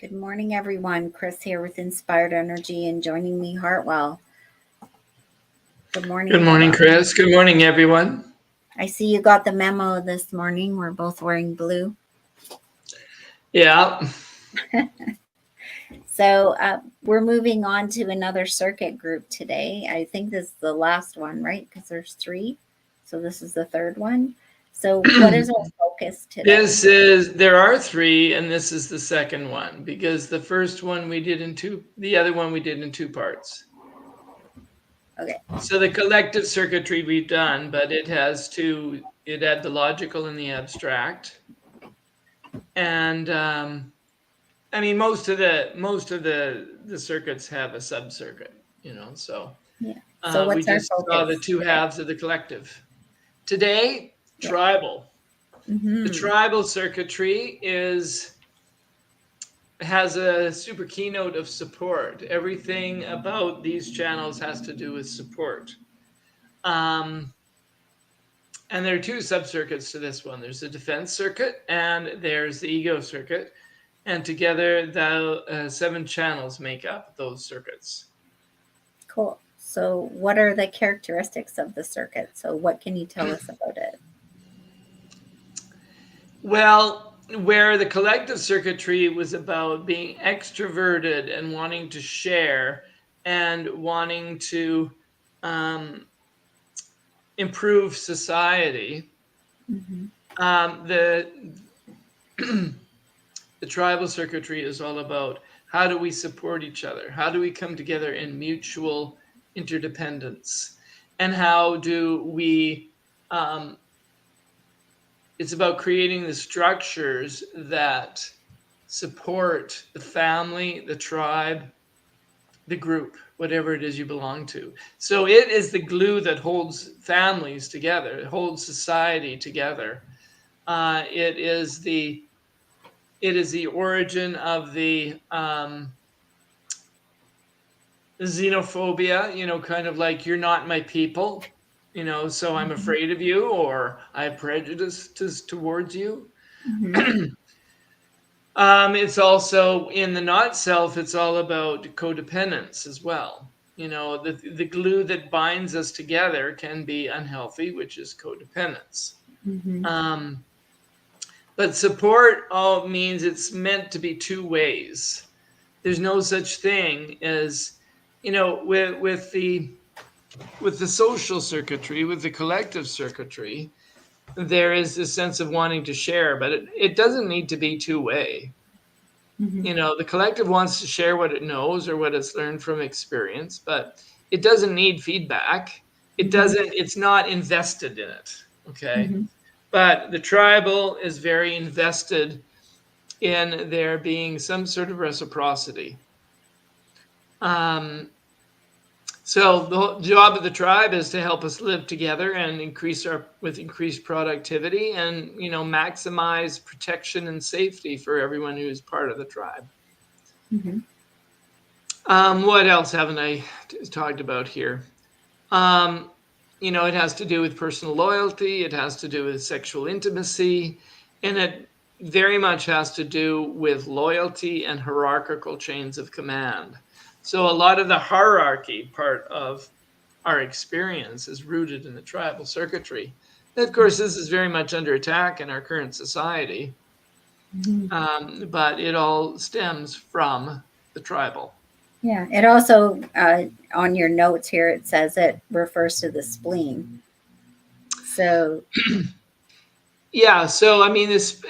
Good morning, everyone. Kris here with Inspired Energy and joining me, Hartwell. Good morning, Good morning, Hartwell. Kris. Good morning, everyone. I see you got the memo this morning. We're both wearing blue. Yeah. So we're moving on to another circuit group today. I think this is the last one, right? Because there's 3. So this is the 3rd one. So what is our focus today? There are 3, and this is the second one, because the first one we did in 2, the other one we did in 2 parts. Okay. So the collective circuitry we've done, but it had the logical and the abstract. And I mean, most of the circuits have a sub-circuit, so. Yeah. So what's we our just focus saw the 2 today? halves of the collective. Today, tribal. The tribal circuitry has a super keynote of support. Everything about these channels has to do with support. And there are 2 sub-circuits to this one. There's the defense circuit and there's the ego circuit. And together, the 7 channels make up those circuits. Cool. So what are the characteristics of the circuit? So what can you tell us about it? Well, where the collective circuitry was about being extroverted and wanting to share and wanting to improve society, the tribal circuitry is all about how do we support each other? How do we come together in mutual interdependence? And how do we it's about creating the structures that support the family, the tribe, the group, whatever it is you belong to. So it is the glue that holds families together. It holds society together. It is the origin of the xenophobia, kind of like you're not my people. So I'm afraid of you, or I have prejudices towards you. It's also in the not self, it's all about codependence as well. The glue that binds us together can be unhealthy, which is codependence. But support all means it's meant to be 2 ways. There's no such thing as, with the social circuitry, with the collective circuitry, there is this sense of wanting to share, but it doesn't need to be 2-way. The collective wants to share what it knows or what it's learned from experience, but it doesn't need feedback. It's not invested in it. Okay. But the tribal is very invested in there being some sort of reciprocity. So the job of the tribe is to help us live together and with increased productivity and, maximize protection and safety for everyone who is part of the tribe. What else haven't I talked about here? It has to do with personal loyalty. It has to do with sexual intimacy, and it very much has to do with loyalty and hierarchical chains of command. So a lot of the hierarchy part of our experience is rooted in the tribal circuitry. And of course, this is very much under attack in our current society, but it all stems from the tribal. Yeah, it also, on your notes here, it says it refers to the spleen. So, yeah, so I mean, this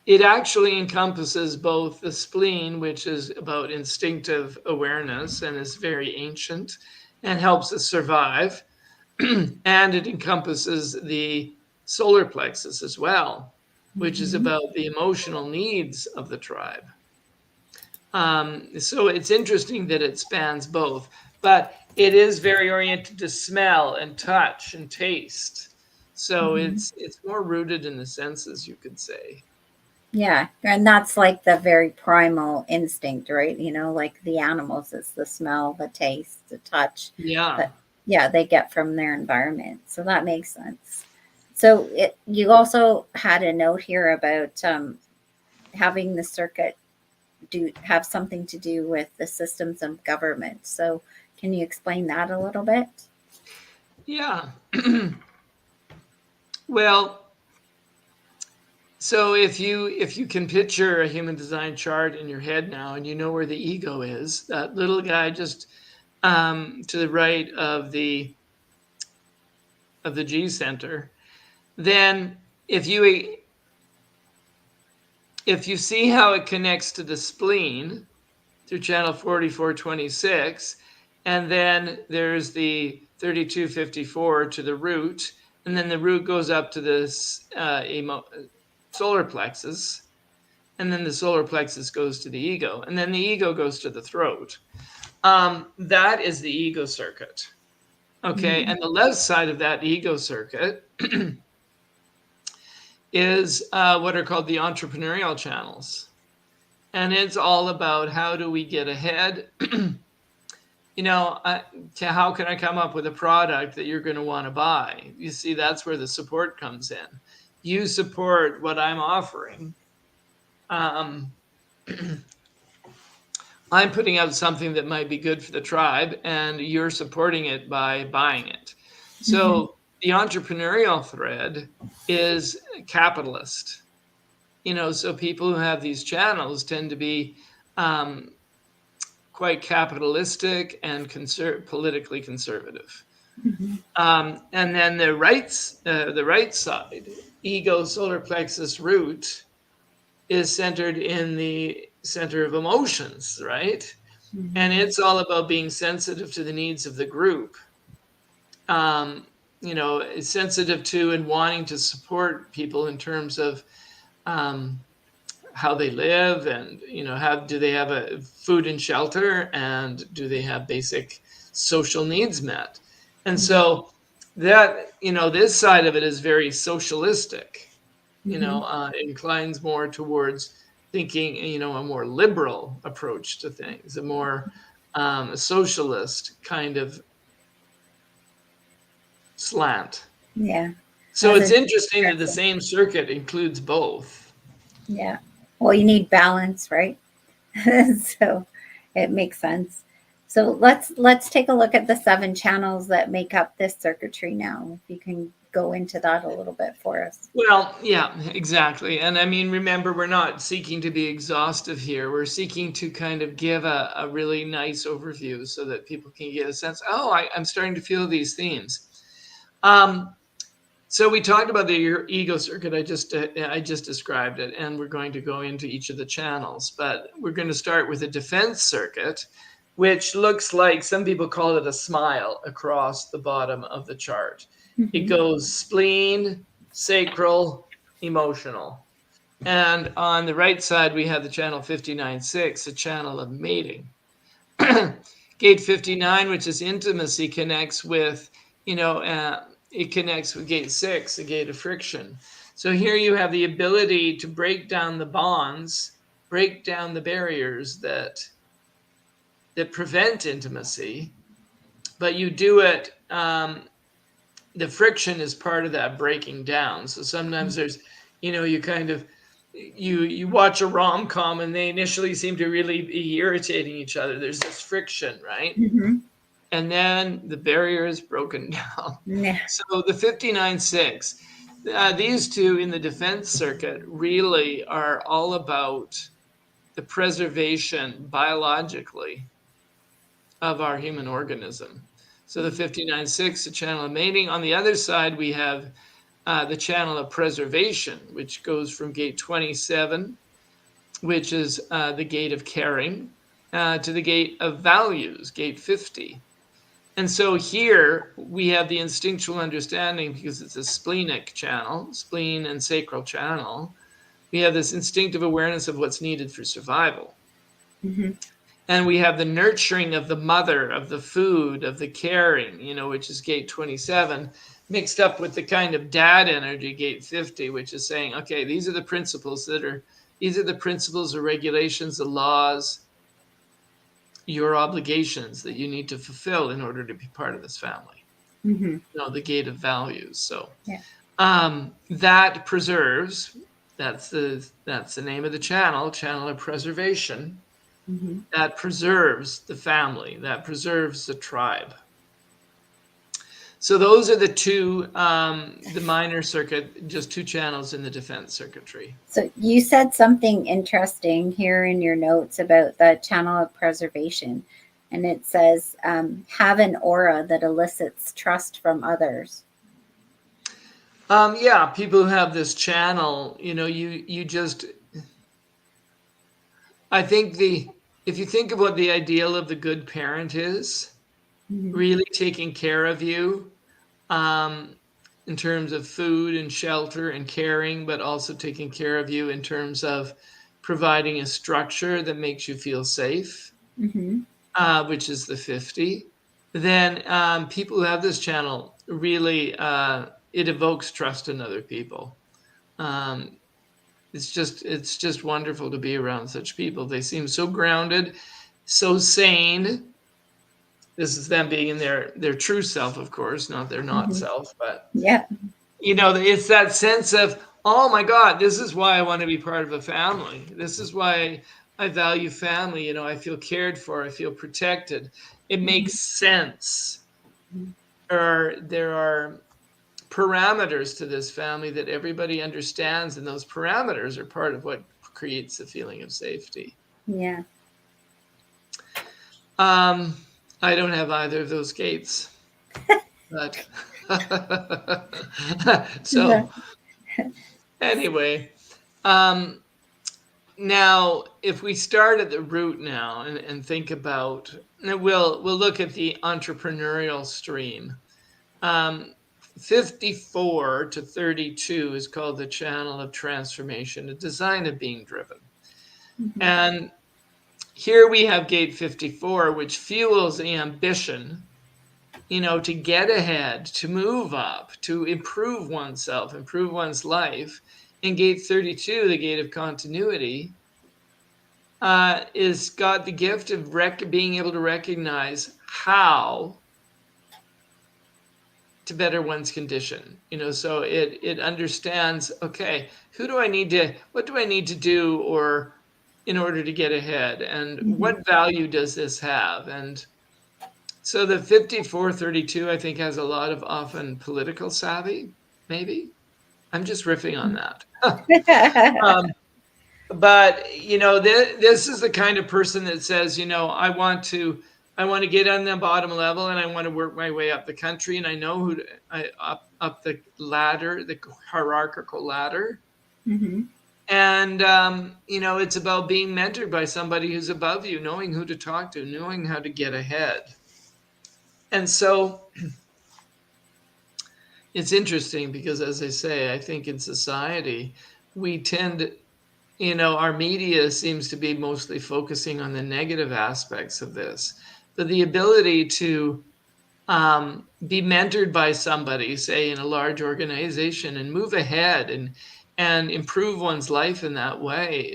it actually encompasses both the spleen, which is about instinctive awareness and is very ancient and helps us survive, and it encompasses the solar plexus as well, which is about the emotional needs of the tribe. So it's interesting that it spans both, but it is very oriented to smell and touch and taste. So it's more rooted in the senses, you could say. yeah, and that's like the very primal instinct, right? Like the animals, it's the smell, the taste, the touch. Yeah. But yeah, they get from their environment. So that makes sense. So you also had a note here about having the circuit have something to do with the systems of government. So can you explain that a little bit? Yeah. Well, so if you can picture a human design chart in your head now, and you know where the ego is, that little guy just to the right of the G center, then if you see how it connects to the spleen through channel 4426, and then there's the 3254 to the root, and then the root goes up to this solar plexus, and then the solar plexus goes to the ego, and then the ego goes to the throat. That is the ego circuit. Okay, and the left side of that ego circuit is what are called the entrepreneurial channels. And it's all about how do we get ahead? How can I come up with a product that you're going to want to buy? You see, that's where the support comes in. You support what I'm offering. I'm putting out something that might be good for the tribe, and you're supporting it by buying it. So the entrepreneurial thread is capitalist. So people who have these channels tend to be quite capitalistic and politically conservative. And then the right side, ego, solar plexus, root, is centered in the center of emotions, right? And it's all about being sensitive to the needs of the group. It's sensitive to and wanting to support people in terms of how they live, and do they have a food and shelter, and do they have basic social needs met? And so that this side of it is very socialistic. Inclines more towards thinking a more liberal approach to things, a more socialist kind of slant. Yeah. So it's interesting that the same circuit includes both. Yeah. Well, you need balance, right? So it makes sense. So let's take a look at the 7 channels that make up this circuitry now. If you can go into that a little bit for us. Well, yeah, exactly. And I mean, remember, we're not seeking to be exhaustive here. We're seeking to kind of give a really nice overview so that people can get a sense, I'm starting to feel these themes. So we talked about the ego circuit. I just described it, and we're going to go into each of the channels. But we're going to start with the defense circuit, which looks like, some people call it a smile across the bottom of the chart. It goes spleen, sacral, emotional. And on the right side, we have the channel 59.6, a channel of mating. Gate 59, which is intimacy, connects with, it connects with gate 6, a gate of friction. So here you have the ability to break down the bonds, break down the barriers that prevent intimacy, but you do it, the friction is part of that breaking down. So sometimes there's, you kind of, you watch a rom-com and they initially seem to really be irritating each other. There's this friction, right? And then the barrier is broken down. So the 59.6, these two in the defense circuit really are all about the preservation biologically of our human organism. So the 59.6, the channel of mating. On the other side, we have the channel of preservation, which goes from gate 27, which is the gate of caring, to the gate of values, gate 50. And so here we have the instinctual understanding, because it's a splenic channel, spleen and sacral channel. We have this instinctive awareness of what's needed for survival. And we have the nurturing of the mother, of the food, of the caring, which is gate 27, mixed up with the kind of dad energy, gate 50, which is saying, okay, these are the principles or regulations, the laws, your obligations that you need to fulfill in order to be part of this family. The gate of values. So that preserves, That's the name of the channel of preservation. Mm-hmm. That preserves the family, that preserves the tribe. So those are the two, the minor circuit, just two channels in the defense circuitry. So you said something interesting here in your notes about the channel of preservation. And it says, have an aura that elicits trust from others. Yeah, people who have this channel, you just, I think if you think of what the ideal of the good parent is, Mm-hmm. really taking care of you, in terms of food and shelter and caring, but also taking care of you in terms of providing a structure that makes you feel safe, Mm-hmm. which is the 50. Then people who have this channel really, it evokes trust in other people. It's just wonderful to be around such people. They seem so grounded, so sane. This is them being in their true self, of course, not their not Mm-hmm. self, but Yeah. it's that sense of, oh my God, this is why I want to be part of a family. This is why I value family. I feel cared for. I feel protected. It Mm-hmm. makes sense. There are parameters to this family that everybody understands, and those parameters are part of what creates the feeling of safety. Yeah. I don't have either of those gates, but Yeah. so anyway, now if we start at the root now and think about, we'll look at the entrepreneurial stream. 54 to 32 is called the channel of transformation, a design of being driven. Mm-hmm. And here we have gate 54, which fuels the ambition, to get ahead, to move up, to improve oneself, improve one's life. And gate 32, the gate of continuity, is got the gift of being able to recognize how to better one's condition. So it understands, okay, what do I need to do or in order to get ahead, and Mm-hmm. what value does this have? And so the 5432, I think, has a lot of often political savvy, maybe. I'm just riffing on that. But this is the kind of person that says, I want to get on the bottom level, and I want to work my way up the country, and I know up the ladder, the hierarchical ladder. Mm-hmm. And it's about being mentored by somebody who's above you, knowing who to talk to, knowing how to get ahead. And so it's interesting because, as I say, I think in society we tend, our media seems to be mostly focusing on the negative aspects of this, but the ability to be mentored by somebody, say in a large organization, and move ahead and improve one's life in that way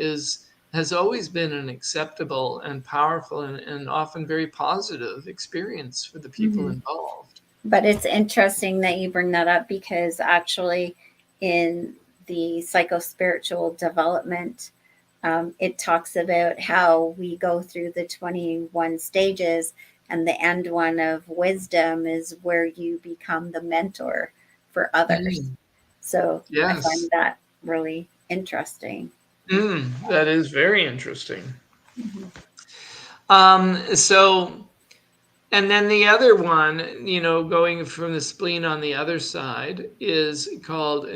has always been an acceptable and powerful and often very positive experience for the people Mm-hmm. involved. But it's interesting that you bring that up, because actually in the psycho-spiritual development, it talks about how we go through the 21 stages, and the end one of wisdom is where you become the mentor for others. So I Yes. find that really interesting. That is very interesting. Mm-hmm. So, and then the other one, going from the spleen on the other side, is called,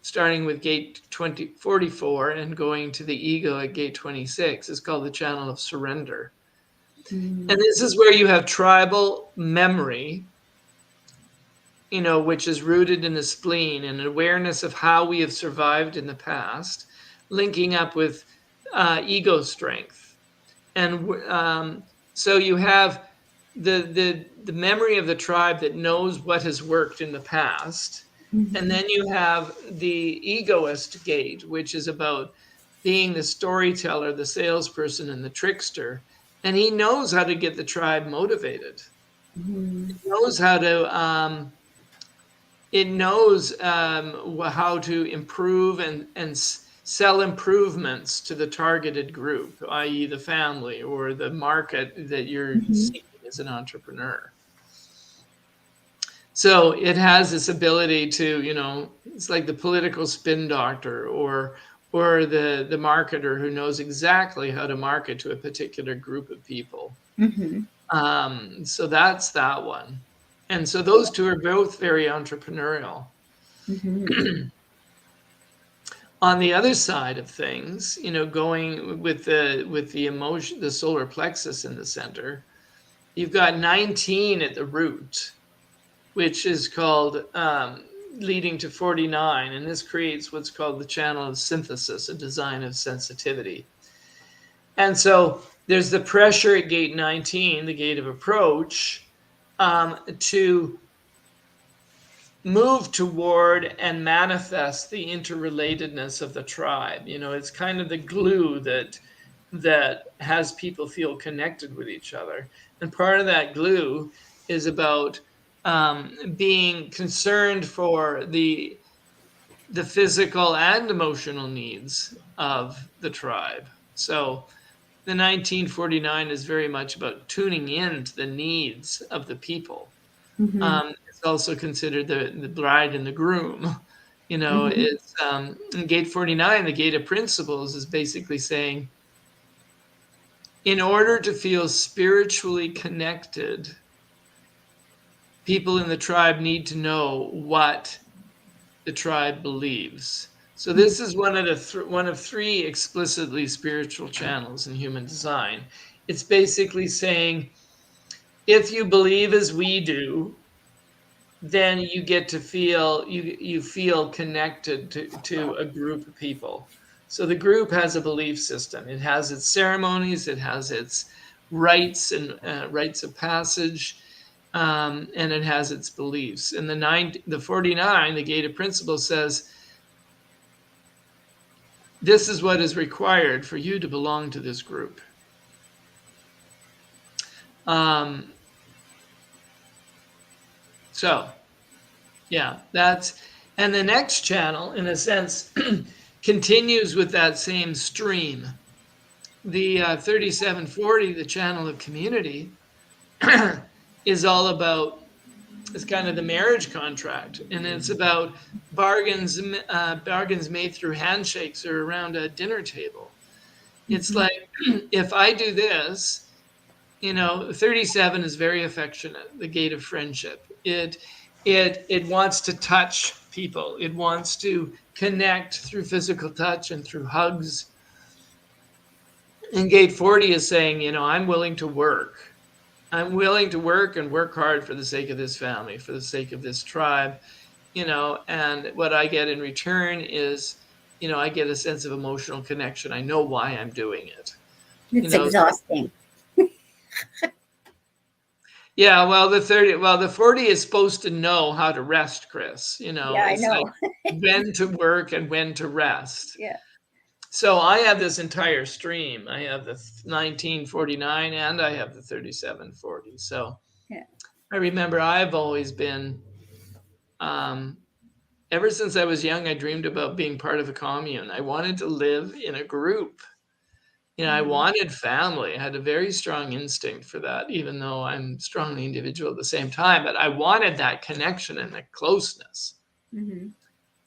starting with gate 44 and going to the ego at gate 26, is called the channel of surrender. Mm-hmm. And this is where you have tribal memory, which is rooted in the spleen and awareness of how we have survived in the past, linking up with ego strength. And so you have the memory of the tribe that knows what has worked in the past. Mm-hmm. And then you have the egoist gate, which is about being the storyteller, the salesperson, and the trickster. And he knows how to get the tribe motivated. Mm-hmm. He knows how to it knows how to improve and sell improvements to the targeted group, i.e. the family or the market that you're seeking as an entrepreneur. So it has this ability to, it's like the political spin doctor or the marketer who knows exactly how to market to a particular group of people. So that's that one. And so those two are both very entrepreneurial. On the other side of things, going with the emotion, the solar plexus in the center, you've got 19 at the root, which is called leading to 49. And this creates what's called the channel of synthesis, a design of sensitivity. And so there's the pressure at gate 19, the gate of approach, to move toward and manifest the interrelatedness of the tribe. It's kind of the glue that has people feel connected with each other. And part of that glue is about being concerned for the physical and emotional needs of the tribe. So the 1949 is very much about tuning in to the needs of the people. It's also considered the bride and the groom. It's in gate 49, the gate of principles is basically saying, in order to feel spiritually connected, people in the tribe need to know what the tribe believes. So this is one of three explicitly spiritual channels in human design. It's basically saying, if you believe as we do, then you get to feel you feel connected to a group of people. So the group has a belief system. It has its ceremonies. It has its rites and rites of passage. And it has its beliefs. And the 49, the gate of principle, says, this is what is required for you to belong to this group. So, yeah, and the next channel, in a sense, continues with that same stream. The 3740, the channel of community, is all about, it's kind of the marriage contract, and it's about bargains made through handshakes or around a dinner table. It's like, if I do this, 37 is very affectionate, the gate of friendship. It wants to touch people. It wants to connect through physical touch and through hugs. And gate 40 is saying, I'm willing to work. I'm willing to work and work hard for the sake of this family, for the sake of this tribe, and what I get in return is, I get a sense of emotional connection. I know why I'm doing it. It's exhausting. Yeah, well, the 40 is supposed to know how to rest, Kris. Yeah, I know. Like when to work and when to rest. Yeah. So I have this entire stream. I have the 1949 and I have the 3740. So Yeah. I remember I've always been, ever since I was young, I dreamed about being part of a commune. I wanted to live in a group. I wanted family. I had a very strong instinct for that, even though I'm strongly individual at the same time. But I wanted that connection and the closeness. And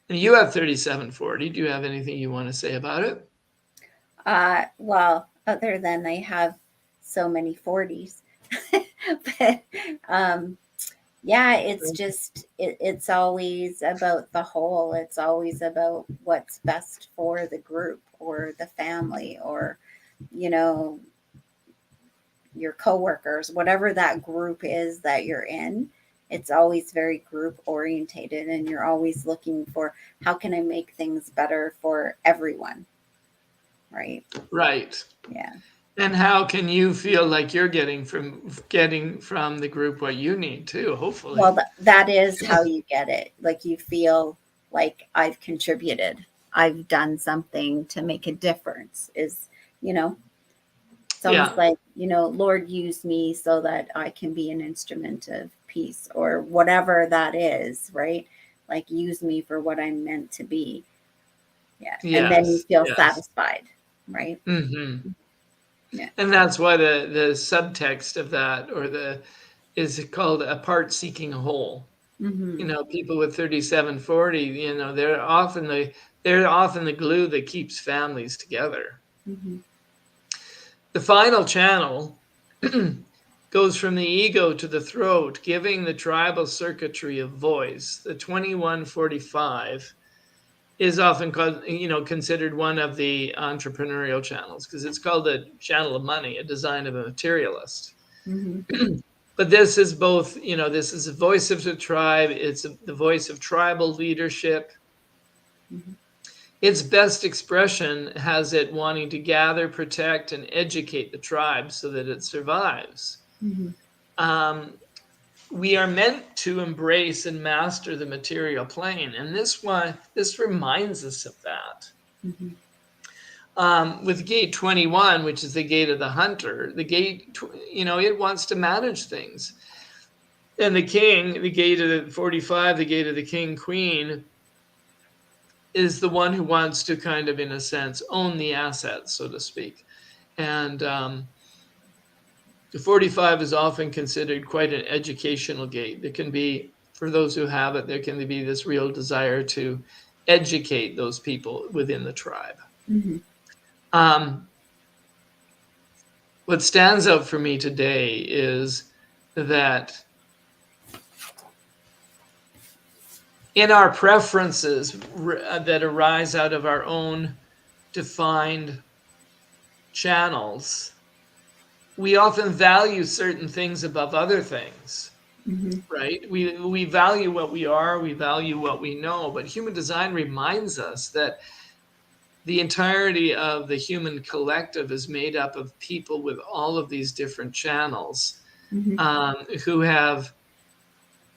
you have 3740. Do you have anything you want to say about it? Well, other than I have so many 40s. But yeah, it's just, it's always about the whole. It's always about what's best for the group or the family or, your coworkers, whatever that group is that you're in. It's always very group orientated, and you're always looking for, how can I make things better for everyone? Right. Right. Yeah. And how can you feel like you're getting from the group what you need too, hopefully? Well, that is how you get it. Like, you feel like I've contributed. I've done something to make a difference. It's almost like, Lord, use me so that I can be an instrument of peace or whatever that is, right? Like, use me for what I'm meant to be. Yeah. And then you Yes. feel Yes. satisfied, right? Hmm. Yeah. And that's why the subtext of that, or the, is called a part seeking a whole. You Mm-hmm. know, people with 3740, you know, they're often the glue that keeps families together. Mm-hmm. The final channel goes from the ego to the throat, giving the tribal circuitry a voice. The 2145 is often called, considered one of the entrepreneurial channels, because it's called a channel of money, a design of a materialist. Mm-hmm. But this is both, this is the voice of the tribe, it's the voice of tribal leadership. Mm-hmm. Its best expression has it wanting to gather, protect, and educate the tribe so that it survives. Mm-hmm. Um, we are meant to embrace and master the material plane, and this reminds us of that. Mm-hmm. With gate 21, which is the gate of the hunter, the gate, it wants to manage things. And the king, the gate of the 45, the gate of the king queen, is the one who wants to kind of, in a sense, own the assets, so to speak. And the 45 is often considered quite an educational gate. There can be, for those who have it, there can be this real desire to educate those people within the tribe. Mm-hmm. Um, what stands out for me today is that in our preferences that arise out of our own defined channels, we often value certain things above other things, Mm-hmm. right? We value what we are, we value what we know, but human design reminds us that the entirety of the human collective is made up of people with all of these different channels, Mm-hmm. who have,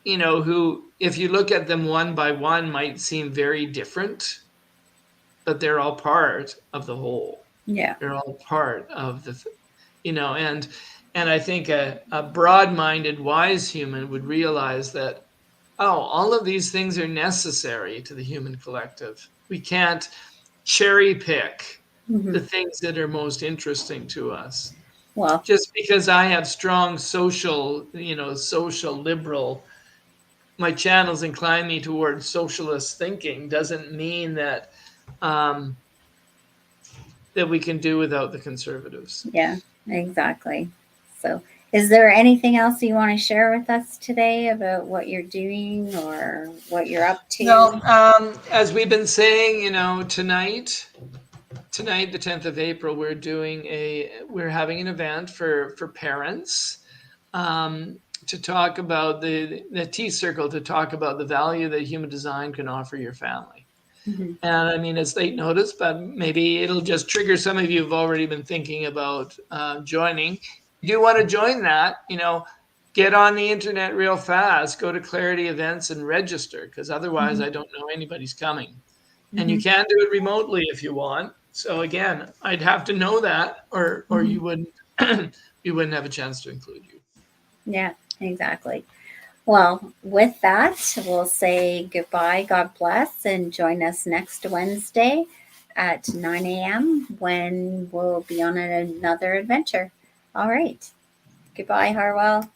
who, if you look at them one by one, might seem very different, but they're all part of the whole. Yeah. They're all part of the, and I think a broad-minded, wise human would realize that, oh, all of these things are necessary to the human collective. We can't cherry pick Mm-hmm. the things that are most interesting to us. Well, Just because I have strong social liberal, my channels incline me towards socialist thinking, doesn't mean um, that we can do without the conservatives. yeah, exactly. So, is there anything else you want to share with us today about what you're doing or what you're up to? Well, as we've been saying, tonight, the 10th of April, we're having an event for parents, to talk about the tea circle, to talk about the value that human design can offer your family. Mm-hmm. And I mean, it's late notice, but maybe it'll just trigger some of you who've already been thinking about joining. If you do want to join that, get on the internet real fast, go to Clair-i-tea events and register, because otherwise Mm-hmm. I don't know anybody's coming. And Mm-hmm. you can do it remotely if you want. So again, I'd have to know that, or Mm-hmm. you wouldn't we wouldn't have a chance to include you. Yeah, exactly. Well, with that, we'll say goodbye. God bless, and join us next Wednesday at 9 a.m. when we'll be on another adventure. All right. Goodbye, Harwell.